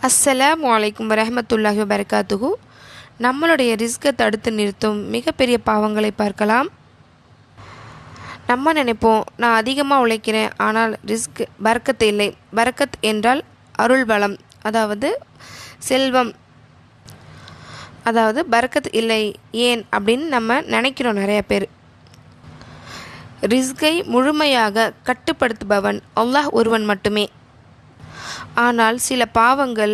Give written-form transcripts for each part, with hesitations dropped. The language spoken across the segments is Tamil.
அஸ்ஸலாமு அலைக்கும் வரஹ்மத்துல்லாஹி வபரகாத்துஹு. நம்மளுடைய ரிஸ்கை தடுத்து நிறுத்தும் மிகப்பெரிய பாவங்களை பார்க்கலாம். நம்ம நினைப்போம், நான் அதிகமாக உழைக்கிறேன், ஆனால் ரிஸ்க் பரக்கத்து இல்லை. பரக்கத் என்றால் அருள் வளம், அதாவது செல்வம், அதாவது பரக்கத் இல்லை. ஏன் அப்படின்னு நம்ம நினைக்கிறோம். நிறைய பேர் ரிஸ்கை முழுமையாக கட்டுப்படுத்துபவன் அல்லாஹ் ஒருவன் மட்டுமே. ஆனால் சில பாவங்கள்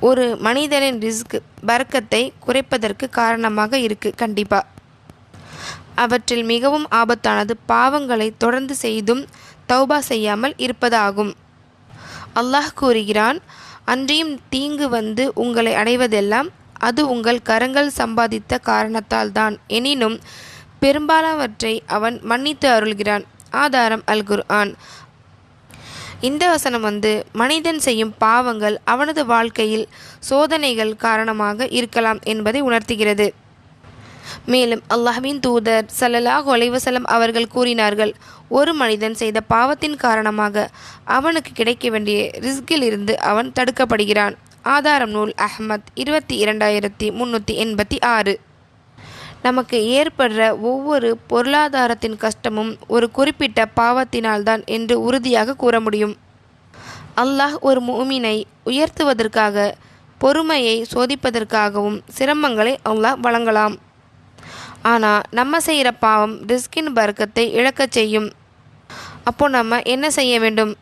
ஒரு மனிதனின் ரிஸ்க் பரக்கத்தை குறைப்பதற்கு காரணமாக இருக்குது. கண்டிப்பாக அவற்றில் மிகவும் ஆபத்தானது பாவங்களை தொடர்ந்து செய்தும் தௌபா செய்யாமல் இருப்பதாகும். அல்லாஹ் கூறுகிறான், அன்றியும் தீங்கு வந்து உங்களை அடைவதெல்லாம் அது உங்கள் கரங்கள் சம்பாதித்த காரணத்தால் தான், எனினும் பெரும்பாலானவற்றை அவன் மன்னித்து அருள்கிறான். ஆதாரம் அல் குர்ஆன். இந்த வசனம் மனிதன் செய்யும் பாவங்கள் அவனது வாழ்க்கையில் சோதனைகள் காரணமாக இருக்கலாம் என்பதை உணர்த்துகிறது. மேலும் அல்லாஹ்வின் தூதர் ஸல்லல்லாஹு அலைஹி வஸல்லம் அவர்கள் கூறினார்கள், ஒரு மனிதன் செய்த பாவத்தின் காரணமாக அவனுக்கு கிடைக்க வேண்டிய ரிஸ்கில் இருந்து அவன் தடுக்கப்படுகிறான். ஆதாரம் நூல் அஹ்மத் 22,386. நமக்கு ஏற்படுற ஒவ்வொரு பொருளாதாரத்தின் கஷ்டமும் ஒரு குறிப்பிட்ட பாவத்தினால்தான் என்று உறுதியாக கூற முடியும். அல்லாஹ் ஒரு முஃமினை உயர்த்துவதற்காக, பொறுமையை சோதிப்பதற்காகவும் சிரமங்களை அல்லாஹ் வழங்கலாம். ஆனால் நம்ம செய்கிற பாவம் ரிஸ்கின் பரக்கத்தை இழக்கச் செய்யும். அப்போ நம்ம என்ன செய்ய வேண்டும்?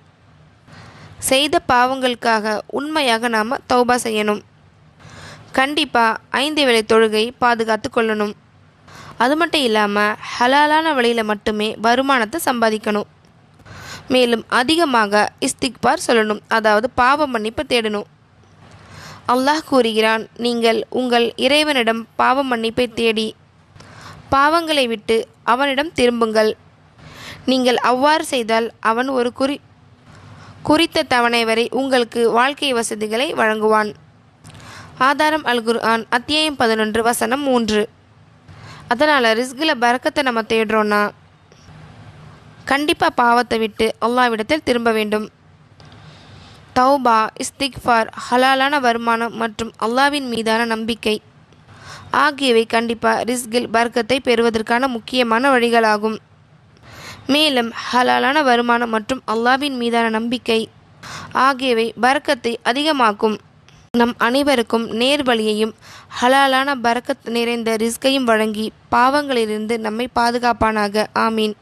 செய்த பாவங்களுக்காக உண்மையாக நாம் தௌபா செய்யணும். கண்டிப்பாக 5 வேளை தொழுகை பாதுகாத்து கொள்ளணும். அது மட்டும் இல்லாமல் ஹலாலான வழியில் மட்டுமே வருமானத்தை சம்பாதிக்கணும். மேலும் அதிகமாக இஸ்திக்பார் சொல்லணும், அதாவது பாவ மன்னிப்பு தேடணும். அல்லாஹ் கூறுகிறான், நீங்கள் உங்கள் இறைவனிடம் பாவ மன்னிப்பை தேடி பாவங்களை விட்டு அவனிடம் திரும்புங்கள். நீங்கள் அவ்வாறு செய்தால் அவன் ஒரு குறித்த தவணை வரை உங்களுக்கு வாழ்க்கை வசதிகளை வழங்குவான். ஆதாரம் அல் குர்ஆன் அத்தியாயம் 11 வசனம் 3. அதனால் ரிஸ்கில் பரக்கத்தை நம்ம தேடுறோன்னா கண்டிப்பாக பாவத்தை விட்டு அல்லாஹ்விடத்தில் திரும்ப வேண்டும். தௌபா, இஸ்திக்ஃபார், ஹலாலான வருமானம் மற்றும் அல்லாஹ்வின் மீதான நம்பிக்கை ஆகியவை கண்டிப்பாக ரிஸ்கில் பரக்கத்தை பெறுவதற்கான முக்கியமான வழிகளாகும். மேலும் ஹலாலான வருமானம் மற்றும் அல்லாஹ்வின் மீதான நம்பிக்கை ஆகியவை பரக்கத்தை அதிகமாக்கும். நம் அனைவருக்கும் நேர்வழியையும் ஹலாலான பரக்கத் நிறைந்த ரிஸ்கையும் வழங்கி பாவங்களிலிருந்து நம்மை பாதுகாப்பானாக. ஆமீன்.